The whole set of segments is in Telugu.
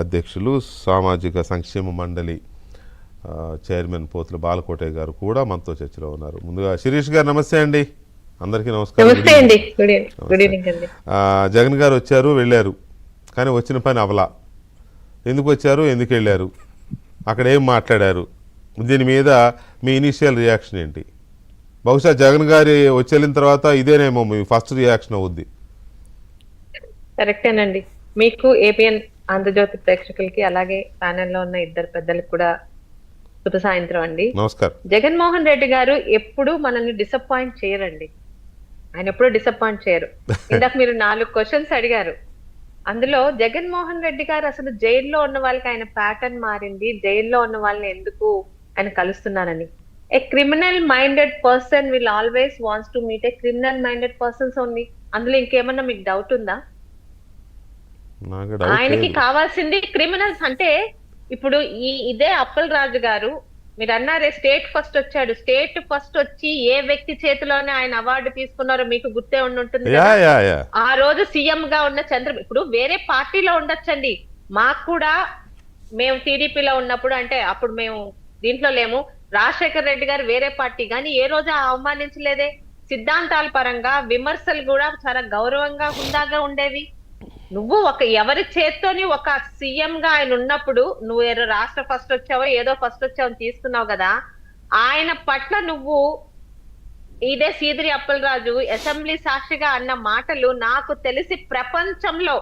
అధ్యక్షులు, సామాజిక సంక్షేమ మండలి చైర్మన్ పోతుల బాలకోటయ్య గారు కూడా మనతో చర్చలో ఉన్నారు. ముందుగా శిరీష్ గారు నమస్తే అండి. అందరికీ నమస్కారం. నమస్తే అండి. గుడ్ ఈవినింగ్ అండి. జగన్ గారు వచ్చారు, వెళ్ళారు, కానీ వచ్చిన పని అవలా. ఎందుకు వచ్చారు, ఎందుకు వెళ్ళారు, అక్కడ ఏం మాట్లాడారు, దీని మీద మీ ఇనీషియల్ రియాక్షన్ ఏంటి? బహుశా జగన్ గారి వచ్చేళ్ళిన తర్వాత ఇదేనేమో మీ ఫస్ట్ రియాక్షన్ అవుద్ది. కరెక్టేనండి. మీకు ఏపీఎన్ ఆంధ్రజ్యోతి ప్రేక్షకులకి అలాగే ప్యానెల్లో ఉన్న ఇద్దరు పెద్దలకు కూడా శుభ సాయంత్రం అండి. నమస్కారం. జగన్మోహన్ రెడ్డి గారు ఎప్పుడు మనల్ని డిసప్పాయింట్ చేయరండి. ఆయన ఎప్పుడు డిసప్పాయింట్ చేయరు. ఇందాక మీరు 4 క్వశ్చన్స్ అడిగారు. అందులో జగన్మోహన్ రెడ్డి గారు అసలు జైల్లో ఉన్న వాళ్ళకి ఆయన ప్యాటర్న్ మారింది, జైల్లో ఉన్న వాళ్ళని ఎందుకు ఆయన కలుస్తున్నానని. A criminal minded person will always wants to meet a criminal minded persons only. అందులో ఇంకేమన్నా మీకు డౌట్ ఉందా? ఆయనకి కావాల్సింది క్రిమినల్స్. అంటే ఇప్పుడు ఇదే అప్పల్ రాజు గారు మీరు అన్నారే స్టేట్ ఫస్ట్ వచ్చాడు. స్టేట్ ఫస్ట్ వచ్చి ఏ వ్యక్తి చేతిలోనే ఆయన అవార్డు తీసుకున్నారో మీకు గుర్తే ఉంటుంది. ఆ రోజు సీఎం గా ఉన్న ఇప్పుడు వేరే పార్టీలో ఉండొచ్చండి. మాకు కూడా మేము టీడీపీలో ఉన్నప్పుడు, అంటే అప్పుడు మేము దీంట్లో లేము, రాజశేఖర్ రెడ్డి గారు వేరే పార్టీ, కానీ ఏ రోజు అవమానించలేదే. సిద్ధాంతాల పరంగా విమర్శలు కూడా చాలా గౌరవంగా హుందాగా ఉండేవి. నువ్వు ఎవరి చేత్తోని ఒక సీఎం గా ఆయన ఉన్నప్పుడు నువ్వు ఏదో రాష్ట్ర ఫస్ట్ వచ్చావో ఏదో ఫస్ట్ వచ్చావో తీసుకున్నావు కదా. ఆయన పట్ల నువ్వు ఇదే సీదిరి అప్పలరాజు అసెంబ్లీ సాక్షిగా అన్న మాటలు నాకు తెలిసి ప్రపంచంలో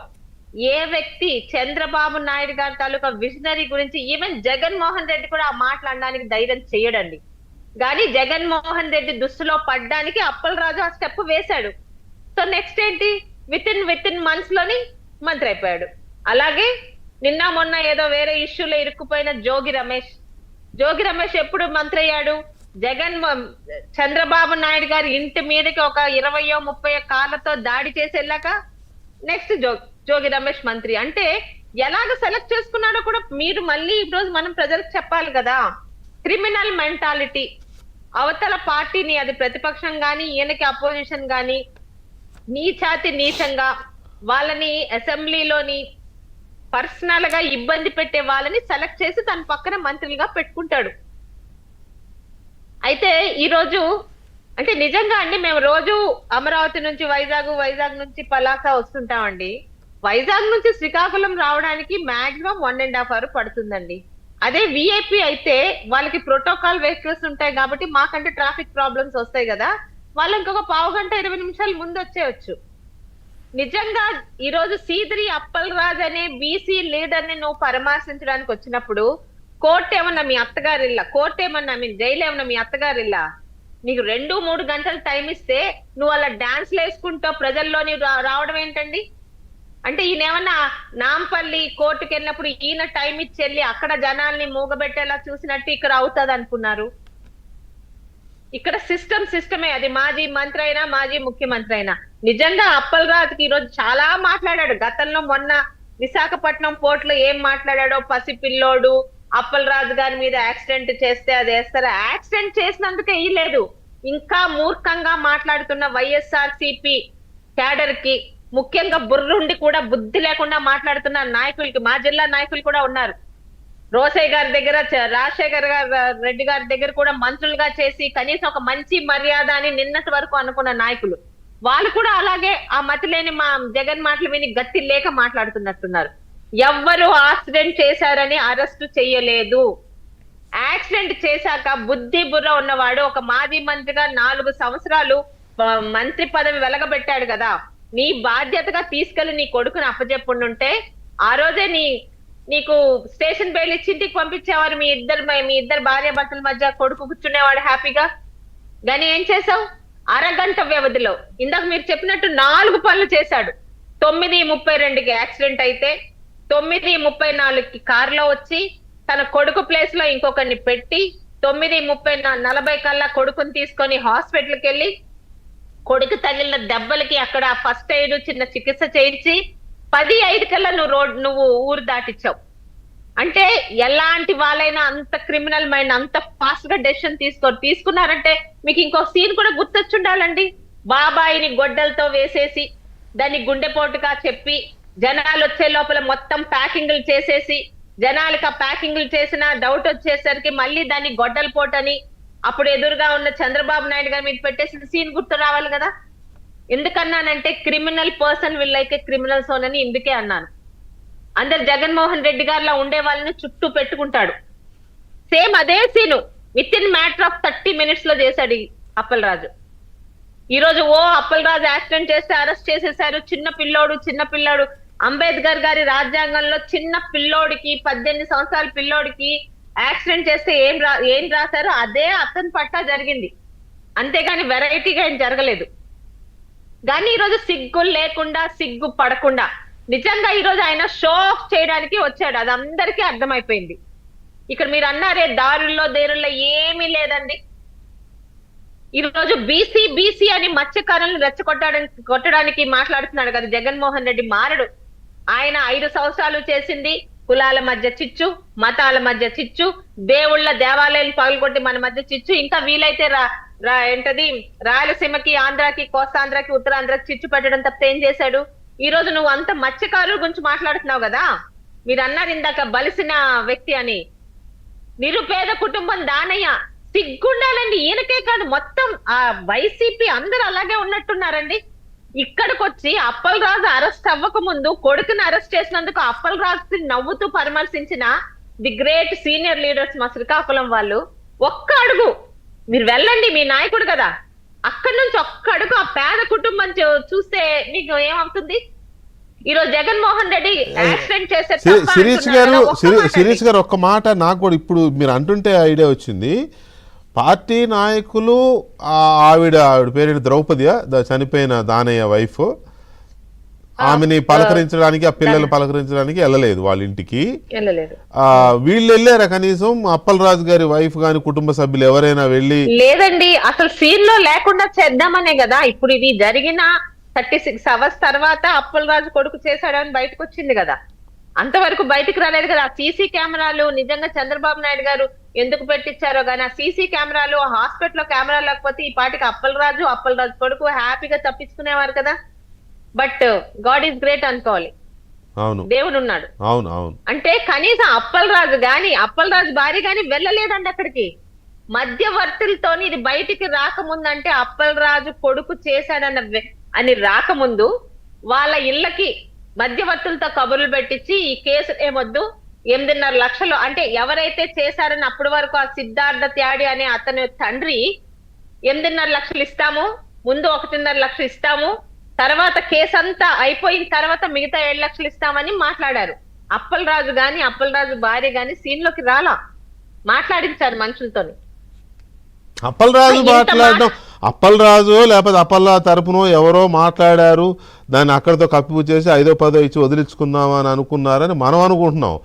ఏ వ్యక్తి చంద్రబాబు నాయుడు గారి తాలూకా విజనరీ గురించి ఈవెన్ జగన్మోహన్ రెడ్డి కూడా ఆ మాటలు అనడానికి ధైర్యం చేయడండి. కానీ జగన్మోహన్ రెడ్డి దుస్తులో పడ్డానికి అప్పలరాజు ఆ స్టెప్ వేశాడు. సో నెక్స్ట్ ఏంటి, విత్ ఇన్ మంత్స్ లోని మంత్రి అయిపోయాడు. అలాగే నిన్న మొన్న ఏదో వేరే ఇష్యూలో ఇరుక్కుపోయిన జోగి రమేష్ ఎప్పుడు మంత్రి అయ్యాడు? చంద్రబాబు నాయుడు గారి ఇంటి మీదకి ఒక 20-30 కార్లతో దాడి చేసి వెళ్ళాక నెక్స్ట్ జోగి రమేష్ మంత్రి. అంటే ఎలాగ సెలెక్ట్ చేసుకున్నాడో కూడా మీరు మళ్ళీ ఈ రోజు మనం ప్రజలకు చెప్పాలి కదా. క్రిమినల్ మెంటాలిటీ అవతల పార్టీని, అది ప్రతిపక్షం గాని ఈయనకి అపోజిషన్ గాని, నీచంగా వాళ్ళని అసెంబ్లీలోని పర్సనల్ గా ఇబ్బంది పెట్టే వాళ్ళని సెలెక్ట్ చేసి తన పక్కన మంత్రులుగా పెట్టుకుంటాడు. అయితే ఈ రోజు అంటే నిజంగా అండి, మేము రోజు అమరావతి నుంచి వైజాగ్ నుంచి పలాస వస్తుంటామండి. వైజాగ్ నుంచి శ్రీకాకుళం రావడానికి మాక్సిమం 1.5 hour పడుతుందండి. అదే విఐపి అయితే వాళ్ళకి ప్రోటోకాల్ వెహికల్స్ ఉంటాయి కాబట్టి మాకంటే ట్రాఫిక్ ప్రాబ్లమ్స్ వస్తాయి కదా, వాళ్ళు ఇంకొక 15 గంట 20 నిమిషాలు ముందు వచ్చేయచ్చు. నిజంగా ఈ రోజు సీదిరి అప్పలరాజు అనే బీసీ లీడర్ ని నువ్వు పరామర్శించడానికి వచ్చినప్పుడు కోర్టు ఏమన్నా మీ అత్తగారిల్లా, కోర్టు ఏమన్నా జైలు ఏమన్నా మీ అత్తగారిల్లా? నీకు 2-3 గంటలు టైం ఇస్తే నువ్వు అలా డాన్స్లు వేసుకుంటూ ప్రజల్లోని రావడం ఏంటండి? అంటే ఈయన ఏమన్నా నాంపల్లి కోర్టుకు వెళ్ళినప్పుడు ఈయన టైం ఇచ్చి వెళ్ళి అక్కడ జనాల్ని మూగబెట్టేలా చూసినట్టు ఇక్కడ అవుతుంది అనుకున్నారు? ఇక్కడ సిస్టమే. అది మాజీ మంత్రి అయినా మాజీ ముఖ్యమంత్రి అయినా. నిజంగా అప్పలరాజుకి ఈరోజు చాలా మాట్లాడాడు. గతంలో మొన్న విశాఖపట్నం పోర్ట్ లో ఏం మాట్లాడాడో, పసిపిల్లోడు అప్పలరాజు గారి మీద యాక్సిడెంట్ చేస్తే అది వేస్తారా? యాక్సిడెంట్ చేసినందుకే ఇయ్యలేదు. ఇంకా మూర్ఖంగా మాట్లాడుతున్న వైఎస్ఆర్సీపీ క్యాడర్ కి, ముఖ్యంగా బుర్రుండి కూడా బుద్ధి లేకుండా మాట్లాడుతున్న నాయకులకి, మా జిల్లా నాయకులు కూడా ఉన్నారు. రోసయ్య గారి దగ్గర, రాజశేఖర్ రెడ్డి గారి దగ్గర కూడా మంత్రులుగా చేసి కనీసం ఒక మంచి మర్యాద అని నిన్నటి వరకు అనుకున్న నాయకులు, వాళ్ళు కూడా అలాగే ఆ మతి లేని మా జగన్ మాటలు విని గట్టి లేక మాట్లాడుతున్నట్టున్నారు. ఎవ్వరు యాక్సిడెంట్ చేశారని అరెస్ట్ చెయ్యలేదు. యాక్సిడెంట్ చేశాక బుద్ధి బుర్ర ఉన్నవాడు ఒక మాజీ మంత్రిగా 4 సంవత్సరాలు మంత్రి పదవి వెలగబెట్టాడు కదా. నీ బాధ్యతగా తీసుకెళ్లి నీ కొడుకుని అప్పచెప్పుండుంటే ఆ రోజే నీకు స్టేషన్ బెయిల్ ఇచ్చి ఇంటికి పంపించేవారు. మీ ఇద్దరు భార్యాభర్తల మధ్య కొడుకు కూర్చునేవాడు హ్యాపీగా. కానీ ఏం చేసావు? అరగంట వ్యవధిలో ఇందాక మీరు చెప్పినట్టు 4 పనులు చేశాడు. 9:32కి యాక్సిడెంట్ అయితే 9:34కి కారులో వచ్చి తన కొడుకు ప్లేస్ లో ఇంకొకరిని పెట్టి 9:40 కల్లా కొడుకుని తీసుకొని హాస్పిటల్కి వెళ్ళి కొడుకు తగిలిన దెబ్బలకి అక్కడ ఫస్ట్ ఎయిడ్ చిన్న చికిత్స చేయించి 10:05 కల్లా నువ్వు ఊరు దాటిచ్చావు. అంటే ఎలాంటి వాళ్ళైనా అంత క్రిమినల్ మైండ్, అంత ఫాస్ట్ గా డెసిషన్ తీసుకున్నారంటే మీకు ఇంకో సీన్ కూడా గుర్తొచ్చుండాలండి. బాబాయిని గొడ్డలతో వేసేసి దాన్ని గుండెపోటుగా చెప్పి జనాలు వచ్చే లోపల మొత్తం ప్యాకింగ్లు చేసేసి జనాలకి ఆ ప్యాకింగ్లు చేసిన డౌట్ వచ్చేసరికి మళ్ళీ దాన్ని గొడ్డల పోటని అప్పుడు ఎదురుగా ఉన్న చంద్రబాబు నాయుడు గారి మీద పెట్టేసిన సీన్ గుర్తు రావాలి కదా. ఎందుకన్నానంటే criminal person will like a criminal son అని ఇందుకే అన్నాను. అందరు జగన్మోహన్ రెడ్డి గారిలా ఉండే వాళ్ళని చుట్టూ పెట్టుకుంటాడు. సేమ్ అదే scene within matter of 30 minutes లో చేశాడు ఈ అప్పలరాజు. ఈ రోజు అప్పలరాజు యాక్సిడెంట్ చేస్తే అరెస్ట్ చేసేశారు. చిన్న పిల్లోడు అంబేద్కర్ గారి రాజ్యాంగంలో చిన్న పిల్లోడికి 18 సంవత్సరాల పిల్లోడికి యాక్సిడెంట్ చేస్తే ఏం రాశారో అదే అతని పట్టా జరిగింది. అంతేగాని వెరైటీగా ఏం జరగలేదు. కానీ ఈరోజు సిగ్గు లేకుండా సిగ్గు పడకుండా నిజంగా ఈరోజు ఆయన షో ఆఫ్ చేయడానికి వచ్చాడు. అది అందరికీ అర్థమైపోయింది. ఇక్కడ మీరు అన్నారే దారుల్లో దేరుల్లో ఏమీ లేదండి. ఈరోజు బీసీ అని మత్స్యకారులను కొట్టడానికి మాట్లాడుతున్నాడు కదా జగన్మోహన్ రెడ్డి. మారడు. ఆయన 5 సంవత్సరాలు చేసింది కులాల మధ్య చిచ్చు, మతాల మధ్య చిచ్చు, దేవుళ్ళ దేవాలయాలు పగలగొట్టి మన మధ్య చిచ్చు, ఇంకా వీలైతే ఏంటది రాయలసీమకి, ఆంధ్రాకి, కోస్తాంధ్రకి, ఉత్తరాంధ్రకి చిచ్చు పెట్టడం తప్ప ఏం చేశాడు? ఈ రోజు నువ్వు అంత మత్స్యకారుల గురించి మాట్లాడుతున్నావు కదా. మీరు అన్నారు ఇందాక బలిసిన వ్యక్తి అని. నిరుపేద కుటుంబం దానయ్య. సిగ్గుండాలండి. ఈయనకే కాదు మొత్తం ఆ వైసీపీ అందరూ అలాగే ఉన్నట్టున్నారండి. ఇక్కడికి వచ్చి అప్పలరాజు అరెస్ట్ అవ్వక ముందు కొడుకుని అరెస్ట్ చేసినందుకు అప్పలరాజు నవ్వుతూ పరామర్శించిన ది గ్రేట్ సీనియర్ లీడర్స్ మా శ్రీకాకుళం వాళ్ళు. ఒక్క అడుగు మీరు వెళ్ళండి, మీ నాయకుడు కదా, అక్కడి నుంచి ఒక్క అడుగు ఆ పేద కుటుంబం చూస్తే మీకు ఏమవుతుంది? ఈరోజు జగన్మోహన్ రెడ్డి యాక్సిడెంట్ చేసే శిరీష్ గారు ఒక్క మాట నాకు కూడా ఇప్పుడు మీరు అంటుంటే ఐడియా వచ్చింది. పార్టీ నాయకులు ఆవిడ పేరు ద్రౌపది, చనిపోయిన దానయ్య వైఫ్, ఆమెని పలకరించడానికి, ఆ పిల్లలు పలకరించడానికి వెళ్ళలేదు వాళ్ళ ఇంటికి. వీళ్ళు వెళ్ళారా కనీసం? అప్పలరాజు గారి వైఫ్ గాని కుటుంబ సభ్యులు ఎవరైనా వెళ్ళి? లేదండి, అసలు సీన్ లో లేకుండా చేద్దామనే కదా ఇప్పుడు ఇది జరిగిన 36 hours తర్వాత అప్పలరాజు కొడుకు చేశాడని బయటకు వచ్చింది కదా. అంతవరకు బయటకు రాలేదు కదా. సీసీ కెమెరాలు నిజంగా చంద్రబాబు నాయుడు గారు ఎందుకు పెట్టించారో గానీ ఆ సీసీ కెమెరాలు, హాస్పిటల్ లో కెమెరాలు లేకపోతే ఈ పాటికి అప్పలరాజు కొడుకు హ్యాపీగా తప్పించుకునేవారు కదా. బట్ గాడ్ ఈజ్ గ్రేట్ అనుకోవాలి. అవును, దేవుడు ఉన్నాడు. అవును అవును. అంటే కనీసం అప్పలరాజు భార్య గాని వెళ్ళలేదండి అక్కడికి. మధ్యవర్తులతోని ఇది బయటికి రాకముందంటే అప్పలరాజు కొడుకు చేశాడన్న అని రాకముందు వాళ్ళ ఇళ్ళకి మధ్యవర్తులతో కబుర్లు పెట్టించి ఈ కేసు ఏమొద్దు 8.5 లక్షలు అంటే ఎవరైతే చేశారని అప్పటి వరకు ఆ సిద్ధార్థ త్యాడి అనే అతని తండ్రి 8.5 లక్షలు ఇస్తాము, ముందు 1.5 లక్షలు ఇస్తాము, తర్వాత కేసు అంతా అయిపోయిన తర్వాత మిగతా 7 లక్షలు ఇస్తామని మాట్లాడారు. అప్పలరాజు భార్య గాని సీన్ లోకి రాలా, మాట్లాడించారు మనుషులతోని. అప్పలరాజు మాట్లాడడం, అప్పలరాజు లేకపోతే అప్పలరాజు తరపున ఎవరో మాట్లాడారు, దాన్ని అక్కడితో కప్పిపుచ్చేసి 5వ 10వ ఇచ్చి వదిలించుకుందామా అని అనుకున్నారని మనం అనుకుంటున్నాం.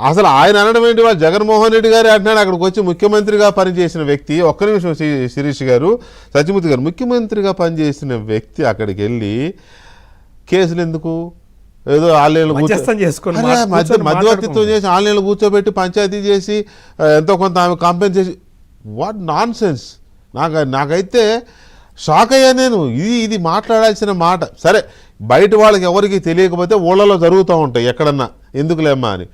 అసలు ఆయన అనడం ఏంటి? వాళ్ళు జగన్మోహన్ రెడ్డి గారు అంటున్నాడు అక్కడికి వచ్చి ముఖ్యమంత్రిగా పనిచేసిన వ్యక్తి. ఒక్క నిమిషం శిరీష్ గారు, సత్యమూర్తి గారు, ముఖ్యమంత్రిగా పనిచేసిన వ్యక్తి అక్కడికి వెళ్ళి కేసులు ఎందుకు? ఏదో ఆన్లైన్లో మధ్యవర్తిత్వం చేసి ఆన్లైన్లో కూర్చోబెట్టి పంచాయతీ చేసి ఎంతో కొంత ఆమె కాంపెన్సేషన్. What non sense! నాకైతే షాక్ అయ్యా నేను. ఇది మాట్లాడాల్సిన మాట. సరే, బయట వాళ్ళకి ఎవరికి తెలియకపోతే ఊళ్ళలో జరుగుతూ ఉంటాయి ఎక్కడన్నా, ఎందుకులేమ్మా అని.